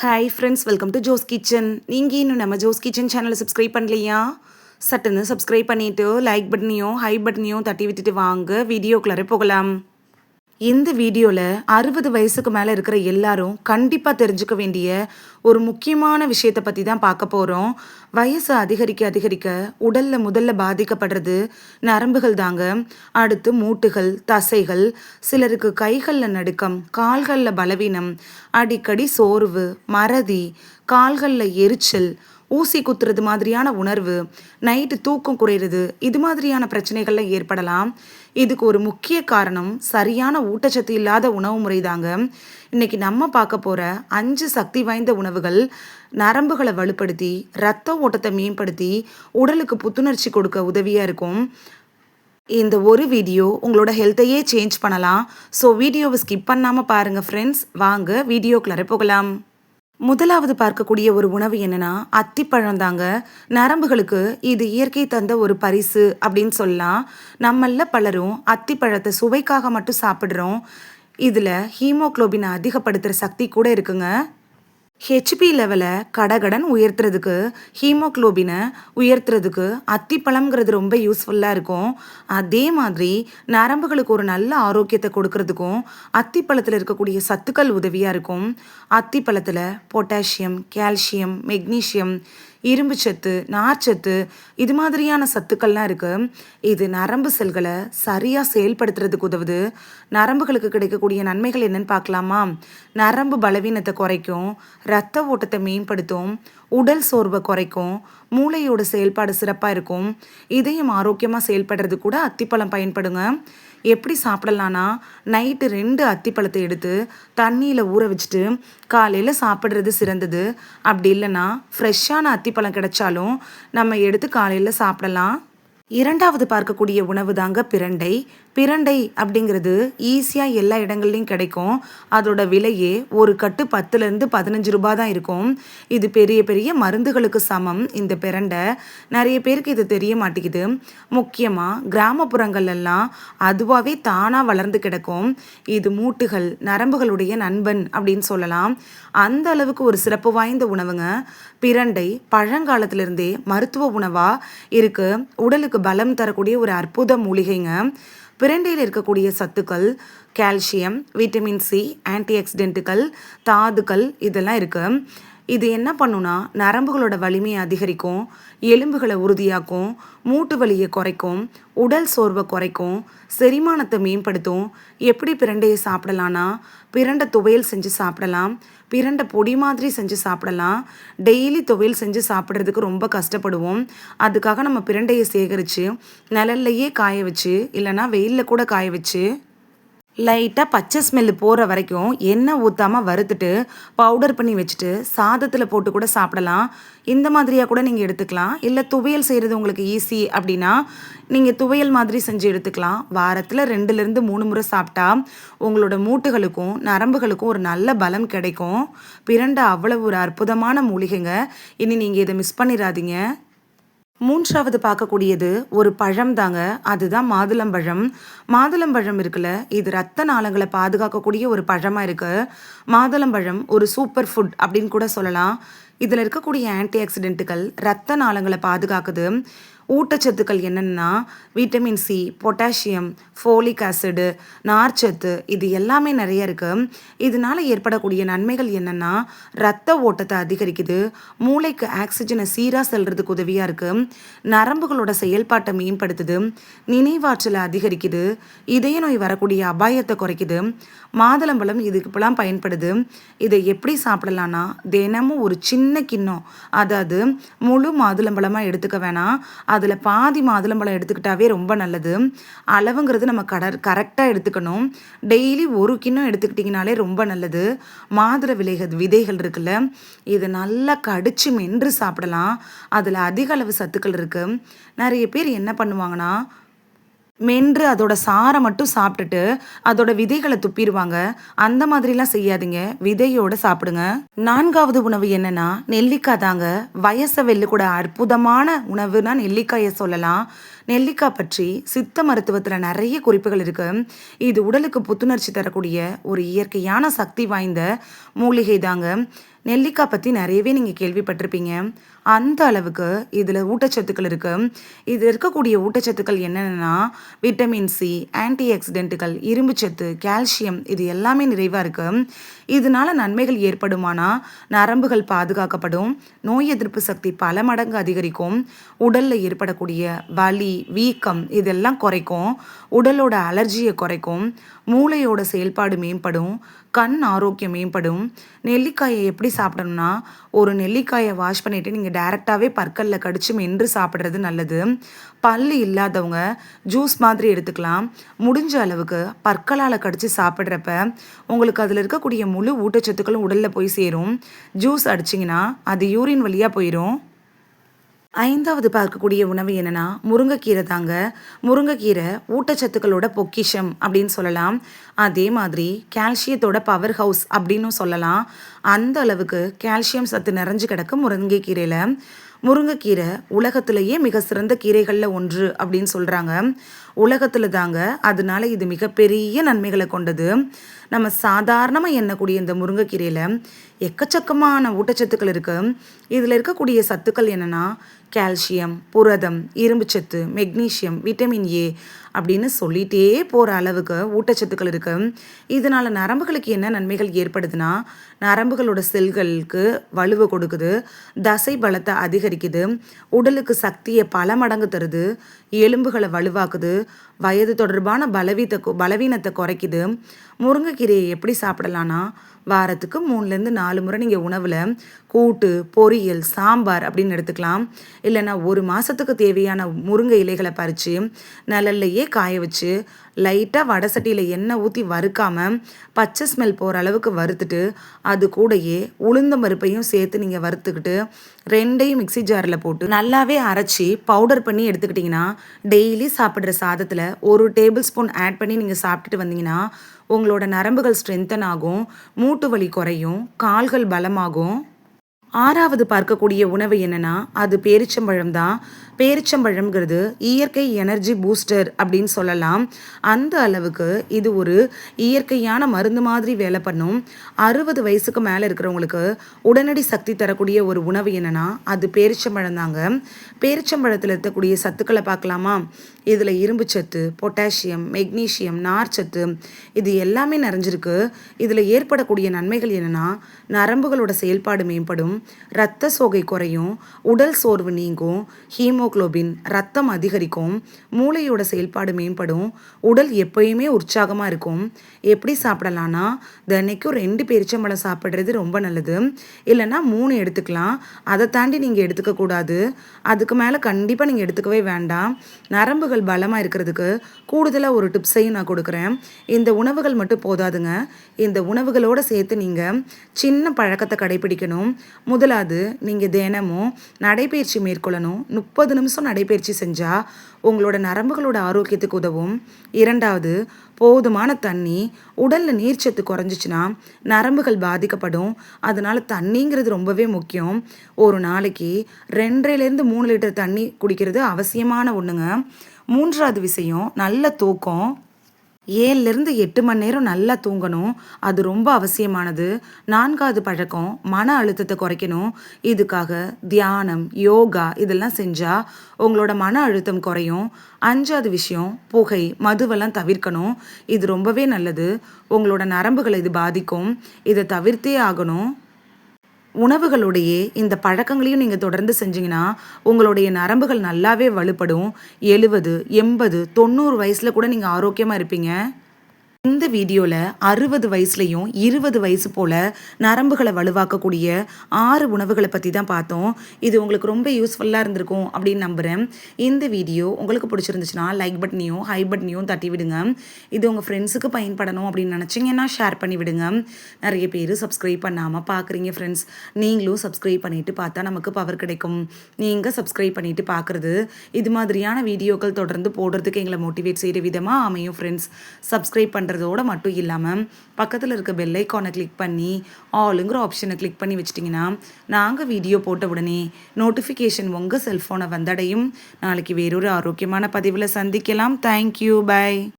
Hi friends, welcome to Jo's kitchen. நீங்கள் இன்னும் நம்ம ஜோஸ் கிச்சன் சேனலை சப்ஸ்கிரைப் பண்ணலையா? சட்டுன்னு சப்ஸ்கிரைப் பண்ணிவிட்டு லைக் பட்டனையும் ஹை பட்டனையும் தட்டி விட்டுட்டு வாங்க வீடியோக்குள்ளார போகலாம். இந்த வீடியோவில் 60 வயசுக்கு மேலே இருக்கிற எல்லாரும் கண்டிப்பாக தெரிஞ்சுக்க வேண்டிய ஒரு முக்கியமான விஷயத்தை பற்றி தான் பார்க்க போகிறோம். வயசு அதிகரிக்க அதிகரிக்க உடலில் முதல்ல பாதிக்கப்படுறது நரம்புகள் தாங்க. அடுத்து மூட்டுகள், தசைகள், சிலருக்கு கைகளில் நடுக்கம், கால்களில் பலவீனம், அடிக்கடி சோர்வு, மறதி, கால்களில் எரிச்சல், ஊசி குத்துறது மாதிரியான உணர்வு, நைட்டு தூக்கம் குறையிறது, இது மாதிரியான பிரச்சனைகள்லாம் ஏற்படலாம். இதுக்கு ஒரு முக்கிய காரணம் சரியான ஊட்டச்சத்து இல்லாத உணவு முறை தாங்க. இன்னைக்கு நம்ம பார்க்க போகிற 5 சக்தி வாய்ந்த உணவுகள் நரம்புகளை வலுப்படுத்தி இரத்த ஓட்டத்தை மேம்படுத்தி உடலுக்கு புத்துணர்ச்சி கொடுக்க உதவியாக இருக்கும். இந்த ஒரு வீடியோ உங்களோட ஹெல்த்தையே சேஞ்ச் பண்ணலாம். ஸோ வீடியோவை ஸ்கிப் பண்ணாமல் பாருங்கள் ஃப்ரெண்ட்ஸ். வாங்க வீடியோக்குள்ளார போகலாம். முதலாவது பார்க்கக்கூடிய ஒரு உணவு என்னன்னா அத்திப்பழம் தாங்க. நரம்புகளுக்கு இது இயற்கை தந்த ஒரு பரிசு அப்படின்னு சொல்லலாம். நம்மள பலரும் அத்திப்பழத்தை சுவைக்காக மட்டும் சாப்பிட்றோம். இதில் ஹீமோக்ளோபினை அதிகப்படுத்துகிற சக்தி கூட இருக்குங்க. ஹெச்பி லெவலை கடகடன் உயர்த்துறதுக்கு, ஹீமோக்ளோபினை உயர்த்துறதுக்கு அத்திப்பழம்ங்கிறது ரொம்ப யூஸ்ஃபுல்லாக இருக்கும். அதே மாதிரி நரம்புகளுக்கு ஒரு நல்ல ஆரோக்கியத்தை கொடுக்கறதுக்கும் அத்திப்பழத்தில் இருக்கக்கூடிய சத்துக்கள் உதவியாக இருக்கும். அத்திப்பழத்தில் பொட்டாசியம், கால்சியம், மெக்னீஷியம், இரும்பு சத்து, நார்ச்சத்து, இது மாதிரியான சத்துக்கள்லாம் இருக்குது. இது நரம்பு செல்களை சரியாக செயல்படுத்துறதுக்கு உதவுது. நரம்புகளுக்கு கிடைக்கக்கூடிய நன்மைகள் என்னன்னு பார்க்கலாமா? நரம்பு பலவீனத்தை குறைக்கும், இரத்த ஓட்டத்தை மேம்படுத்தும், உடல் சோர்வை குறைக்கும், மூளையோட செயல்பாடு சிறப்பாக இருக்கும், இதயம் ஆரோக்கியமாக செயல்படுறது கூட அத்திப்பழம் பயன்படுங்க. எப்படி சாப்பிடலான்னா, நைட்டு 2 அத்திப்பழத்தை எடுத்து தண்ணியில் ஊற வச்சுட்டு காலையில் சாப்பிட்றது சிறந்தது. அப்படி இல்லைன்னா ஃப்ரெஷ்ஷான அத்திப்பழம் கிடைச்சாலும் நம்ம எடுத்து காலையில் சாப்பிடலாம். இரண்டாவது பார்க்கக்கூடிய உணவு தாங்க பிரண்டை. பிரண்டை அப்படிங்கிறது ஈஸியாக எல்லா இடங்கள்லையும் கிடைக்கும். அதோட விலையே ஒரு கட்டு 10லேருந்து 15 ரூபா தான் இருக்கும். இது பெரிய பெரிய மருந்துகளுக்கு சமம். இந்த பிரண்டை நிறைய பேருக்கு இது தெரிய மாட்டேங்குது. முக்கியமாக கிராமப்புறங்கள்லாம் அதுவாகவே தானாக வளர்ந்து கிடக்கும். இது மூட்டுகள், நரம்புகளுடைய நண்பன் அப்படின்னு சொல்லலாம். அந்த அளவுக்கு ஒரு சிறப்பு வாய்ந்த உணவுங்க பிரண்டை. பழங்காலத்திலிருந்தே மருத்துவ உணவாக இருக்குது. உடலுக்கு பலம் தரக்கூடிய ஒரு அற்புத மூலிகைங்க. பிரண்டையில் இருக்கக்கூடிய சத்துக்கள் கால்சியம், விட்டமின் சி, ஆன்டி ஆக்சிடென்ட்டுகள், தாதுக்கள் இதெல்லாம் இருக்குது. இது என்ன பண்ணுன்னா நரம்புகளோட வலிமையை அதிகரிக்கும், எலும்புகளை உறுதியாக்கும், மூட்டு வலியை குறைக்கும், உடல் சோர்வை குறைக்கும், செரிமானத்தை மேம்படுத்தும். எப்படி பிரண்டையை சாப்பிடலான்னா, பிரண்டை துவையல் செஞ்சு சாப்பிடலாம், பிரண்டை பொடி மாதிரி செஞ்சு சாப்பிடலாம். டெய்லி துவையல் செஞ்சு சாப்பிட்றதுக்கு ரொம்ப கஷ்டப்படுவோம். அதுக்காக நம்ம பிரண்டையை சேகரித்து நிழல்லையே காய வச்சு இல்லைன்னா வெயிலில் கூட காய வச்சு லைட்டாக பச்சை ஸ்மெல்லு போகிற வரைக்கும் எண்ணெய் ஊற்றாமல் வறுத்துட்டு பவுடர் பண்ணி வச்சுட்டு சாதத்தில் போட்டு கூட சாப்பிடலாம். இந்த மாதிரியாக கூட நீங்கள் எடுத்துக்கலாம். இல்லை துவையல் செய்கிறது உங்களுக்கு ஈஸி அப்படின்னா நீங்கள் துவையல் மாதிரி செஞ்சு எடுத்துக்கலாம். வாரத்தில் 2லேருந்து 3 முறை சாப்பிட்டா உங்களோட மூட்டுகளுக்கும் நரம்புகளுக்கும் ஒரு நல்ல பலம் கிடைக்கும். பிரண்டை அவ்வளவு ஒரு அற்புதமான மூலிகைங்க. இனி நீங்கள் இதை மிஸ் பண்ணிடாதீங்க. மூன்றாவது பார்க்கக்கூடியது ஒரு பழம் தாங்க. அதுதான் மாதுளம்பழம். மாதுளம்பழம் இருக்குல்ல, இது இரத்த நாளங்களை பாதுகாக்கக்கூடிய ஒரு பழமாக இருக்குது. மாதுளம்பழம் ஒரு சூப்பர் ஃபுட் அப்படின்னு கூட சொல்லலாம். இதில் இருக்கக்கூடிய ஆன்டி ஆக்சிடென்ட்டுகள் இரத்த நாளங்களை பாதுகாக்குது. ஊட்டச்சத்துக்கள் என்னென்னா vitamin C, potassium, folic acid, நார்ச்சத்து, இது எல்லாமே நிறைய இருக்குது. இதனால் ஏற்படக்கூடிய நன்மைகள் என்னென்னா இரத்த ஓட்டத்தை அதிகரிக்குது, மூளைக்கு ஆக்சிஜனை சீராக செல்றதுக்கு உதவியாக இருக்குது, நரம்புகளோட செயல்பாட்டை மேம்படுத்துது, நினைவாற்றலை அதிகரிக்குது, இதய நோய் வரக்கூடிய அபாயத்தை குறைக்குது. மாதுளம்பழம் இதுக்குப்பெல்லாம் பயன்படுது. இதை எப்படி சாப்பிடலான்னா, தினமும் ஒரு சின்ன கிண்ணம், அதாவது முழு மாதுளம்பழமாக எடுத்துக்க வேணாம், அதில் பாதி மாதுளம்பழம் எடுத்துக்கிட்டாவே ரொம்ப நல்லது. அளவுங்கிறது நம்ம கரெக்டாக எடுத்துக்கணும். டெய்லி ஒரு கிண்ணம் எடுத்துக்கிட்டிங்கனாலே ரொம்ப நல்லது. மாதுளை விதைகள் இருக்குல்ல, இது நல்லா கடிச்சு மென்று சாப்பிடலாம். அதில் அதிக அளவு சத்துக்கள் இருக்குது. நிறைய பேர் என்ன பண்ணுவாங்கன்னா, மென்று அதோட சாரை மட்டும் சாப்பிட்டுட்டு அதோட விதைகளை துப்பிடுவாங்க. அந்த மாதிரிலாம் செய்யாதீங்க, விதையோட சாப்பிடுங்க. நான்காவது உணவு என்னன்னா நெல்லிக்காய் தாங்க. வயசை வெல்லக்கூட அற்புதமான உணவுனா நெல்லிக்காயை சொல்லலாம். நெல்லிக்காய் பற்றி சித்த மருத்துவத்தில் நிறைய குறிப்புகள் இருக்கு. இது உடலுக்கு புத்துணர்ச்சி தரக்கூடிய ஒரு இயற்கையான சக்தி வாய்ந்த மூலிகை தாங்க. நெல்லிக்காய் பற்றி நிறையவே நீங்கள் கேள்விப்பட்டிருப்பீங்க. அந்த அளவுக்கு இதில் ஊட்டச்சத்துக்கள் இருக்குது. இதில் இருக்கக்கூடிய ஊட்டச்சத்துக்கள் என்னென்னா விட்டமின் சி, ஆன்டி ஆக்சிடென்ட்டுகள், இரும்புச்சத்து, கால்சியம் இது எல்லாமே நிறைவாக இருக்குது. இதனால நன்மைகள் ஏற்படுமானா நரம்புகள் பாதுகாக்கப்படும், நோய் எதிர்ப்பு சக்தி பல மடங்கு அதிகரிக்கும், உடலில் ஏற்படக்கூடிய வலி, வீக்கம் இதெல்லாம் குறைக்கும், உடலோட அலர்ஜியை குறைக்கும், மூளையோட செயல்பாடு மேம்படும், கண் ஆரோக்கியம் மேம்படும். நெல்லிக்காயை எப்படி சாப்பிடணும்னா ஒரு நெல்லிக்காயை வாஷ் பண்ணிவிட்டு நீங்கள் டைரெக்டாகவே பற்களில் கடிச்சு மென்று சாப்பிட்றது நல்லது. பல் இல்லாதவங்க ஜூஸ் மாதிரி எடுத்துக்கலாம். முடிஞ்ச அளவுக்கு பற்களால் கடிச்சு சாப்பிட்றப்ப உங்களுக்கு அதில் இருக்கக்கூடிய முழு ஊட்டச்சத்துக்களும் உடலில் போய் சேரும். ஜூஸ் அடிச்சிங்கன்னா அது யூரின் வழியாக போயிடும். 5வது பார்க்கக்கூடிய உணவு என்னன்னா முருங்கைக்கீரை தாங்க. முருங்கைக்கீரை ஊட்டச்சத்துக்களோட பொக்கிஷம் அப்படின்னு சொல்லலாம். அதே மாதிரி கால்சியத்தோட பவர் ஹவுஸ் அப்படின்னும் சொல்லலாம். அந்த அளவுக்கு கால்சியம் சத்து நிறைஞ்சு கிடக்கு முருங்கைக்கீரையில். முருங்கைக்கீரை உலகத்திலேயே மிக சிறந்த கீரைகளில் ஒன்று அப்படின்னு சொல்கிறாங்க. உலகத்தில் தாங்க. அதனால இது மிகப்பெரிய நன்மைகளை கொண்டது. நம்ம சாதாரணமாக எண்ணக்கூடிய இந்த முருங்கைக்கீரையில் எக்கச்சக்கமான ஊட்டச்சத்துக்கள் இருக்குது. இதில் இருக்கக்கூடிய சத்துக்கள் என்னென்னா கால்சியம், புரதம், இரும்புச்சத்து, மெக்னீஷியம், விட்டமின் ஏ அப்படின்னு சொல்லிகிட்டே போகிற அளவுக்கு ஊட்டச்சத்துக்கள் இருக்குது. இதனால் நரம்புகளுக்கு என்ன நன்மைகள் ஏற்படுதுன்னா நரம்புகளோட செல்களுக்கு வலுவை கொடுக்குது, தசை பலத்தை அதிகரிக்குது, உடலுக்கு சக்தியை பல மடங்கு தருது, எலும்புகளை வலுவாக்குது, வயது தொடர்பான பலவீனத்தை குறைக்குது. முருங்கைக்கீரையை எப்படி சாப்பிடலான்னா வாரத்துக்கு 3லேருந்து 4 முறை நீங்கள் உணவில் கூட்டு, பொரியல், சாம்பார் அப்படின்னு எடுத்துக்கலாம். இல்லைன்னா ஒரு மாதத்துக்கு தேவையான முருங்கை இலைகளை பறித்து நிழல்லையே காய வச்சு லைட்டாக வடை சட்டியில் எண்ணெய் ஊற்றி வறுக்காமல் பச்சை ஸ்மெல் போகிற அளவுக்கு வறுத்துட்டு அது கூடயே உளுந்தம் பருப்பையும் சேர்த்து நீங்கள் வறுத்துக்கிட்டு ரெண்டையும் மிக்சி ஜாரில் போட்டு நல்லாவே அரைச்சி பவுடர் பண்ணி எடுத்துக்கிட்டிங்கன்னா டெய்லி சாப்பிட்ற சாதத்தில் 1 டேபிள் ஸ்பூன் ஆட் பண்ணி நீங்கள் சாப்பிட்டுட்டு வந்தீங்கன்னா உங்களோட நரம்புகள் ஸ்ட்ரென்தன் ஆகும், மூட்டு வலி குறையும், கால்கள் பலமாகும். 6வது பார்க்கக்கூடிய உணவு என்னென்னா அது பேரிச்சம்பழம் தான். பேரிச்சம்பழம்ங்கிறது இயற்கை எனர்ஜி பூஸ்டர் அப்படின்னு சொல்லலாம். அந்த அளவுக்கு இது ஒரு இயற்கையான மருந்து மாதிரி வேலை பண்ணும். 60 வயசுக்கு மேலே இருக்கிறவங்களுக்கு உடனடி சக்தி தரக்கூடிய ஒரு உணவு என்னென்னா அது பேரிச்சம்பழம் தாங்க. பேரிச்சம்பழத்தில் இருக்கக்கூடிய சத்துக்களை பார்க்கலாமா? இதில் இரும்புச்சத்து, பொட்டாசியம், மெக்னீஷியம், நார்ச்சத்து இது எல்லாமே நிறைஞ்சிருக்கு. இதில் ஏற்படக்கூடிய நன்மைகள் என்னென்னா நரம்புகளோட செயல்பாடு மேம்படும், இரத்த சோகை குறையும், உடல் சோர்வு நீங்கும், ஹீமோகுளோபின் ரத்தம் அதிகரிக்கும், மூளையோட செயல்பாடு மேம்படும், உடல் எப்பயுமே உற்சாகமாக இருக்கும். எப்படி சாப்பிடலான்னா தினைக்கும் 2 பேரிச்சம்பழம் சாப்பிட்றது ரொம்ப நல்லது. இல்லைன்னா 3 எடுத்துக்கலாம். அதை தாண்டி நீங்கள் எடுத்துக்கக்கூடாது. அதுக்கு மேலே கண்டிப்பாக நீங்கள் எடுத்துக்கவே வேண்டாம். நரம்புகள் பலமாக இருக்கிறதுக்கு கூடுதலாக ஒரு டிப்ஸையும் நான் கொடுக்குறேன். இந்த உணவுகள் மட்டும் போதாதுங்க. இந்த உணவுகளோடு சேர்த்து நீங்கள் சின்ன பழக்கத்தை கடைபிடிக்கணும். முதலாவது நீங்கள் தினமும் நடைபயிற்சி மேற்கொள்ளணும். 30 நிமிஷம் நடைபயிற்சி செஞ்சால் உங்களோட நரம்புகளோட ஆரோக்கியத்துக்கு உதவும். 2வது போதுமான தண்ணி. உடலில் நீர்ச்சத்து குறைஞ்சிச்சின்னா நரம்புகள் பாதிக்கப்படும். அதனால் தண்ணிங்கிறது ரொம்பவே முக்கியம். ஒரு நாளைக்கு 2.5லேருந்து 3 லிட்டர் தண்ணி குடிக்கிறது அவசியமான ஒன்றுங்க. 3வது விஷயம் நல்ல தூக்கம். 7லேருந்து 8 மணி நேரம் நல்லா தூங்கணும். அது ரொம்ப அவசியமானது. 4வது பழக்கம் மன அழுத்தத்தை குறைக்கணும். இதுக்காக தியானம், யோகா இதெல்லாம் செஞ்சால் உங்களோட மன அழுத்தம் குறையும். 5வது விஷயம் புகை, மதுவெல்லாம் தவிர்க்கணும். இது ரொம்பவே நல்லது. உங்களோட நரம்புகளை இது பாதிக்கும். இதை தவிர்த்தே ஆகணும். உணவுகளுடைய இந்த பழக்கங்களையும் நீங்கள் தொடர்ந்து செஞ்சீங்கன்னா உங்களுடைய நரம்புகள் நல்லாவே வலுப்படும். 70, 80, 90 வயசில் கூட நீங்கள் ஆரோக்கியமாக இருப்பீங்க. இந்த வீடியோவில் 60 வயசுலையும் 20 வயசு போல் நரம்புகளை வலுவாக்கக்கூடிய 6 உணவுகளை பற்றி தான் பார்த்தோம். இது உங்களுக்கு ரொம்ப யூஸ்ஃபுல்லாக இருந்திருக்கும் அப்படின்னு நம்புகிறேன். இந்த வீடியோ உங்களுக்கு பிடிச்சிருந்துச்சுன்னா லைக் பட்டனையும் ஹை பட்டனையும் தட்டி விடுங்க. இது உங்கள் ஃப்ரெண்ட்ஸுக்கு பயன்படணும் அப்படின்னு நினச்சிங்கன்னா ஷேர் பண்ணி விடுங்க. நிறைய பேர் சப்ஸ்கிரைப் பண்ணாமல் பார்க்குறீங்க ஃப்ரெண்ட்ஸ். நீங்களும் சப்ஸ்கிரைப் பண்ணிவிட்டு பார்த்தா நமக்கு பவர் கிடைக்கும். நீங்கள் சப்ஸ்கிரைப் பண்ணிவிட்டு பார்க்குறது இது மாதிரியான வீடியோக்கள் தொடர்ந்து போடுறதுக்கு எங்களை மோட்டிவேட் செய்கிற விதமாக அமையும் ஃப்ரெண்ட்ஸ். சப்ஸ்கிரைப் பண்ணுறது பண்ணுறதோட மட்டும் இல்லாமல் பக்கத்தில் இருக்க பெல் ஐக்கானை கிளிக் பண்ணி ஆளுங்கிற ஆப்ஷனை கிளிக் பண்ணி வச்சிட்டிங்கன்னா நாங்கள் வீடியோ போட்ட உடனே நோட்டிஃபிகேஷன் உங்கள் செல்ஃபோனை வந்தடையும். நாளைக்கு வேறொரு ஆரோக்கியமான பதிவில் சந்திக்கலாம். தேங்க்யூ. பை.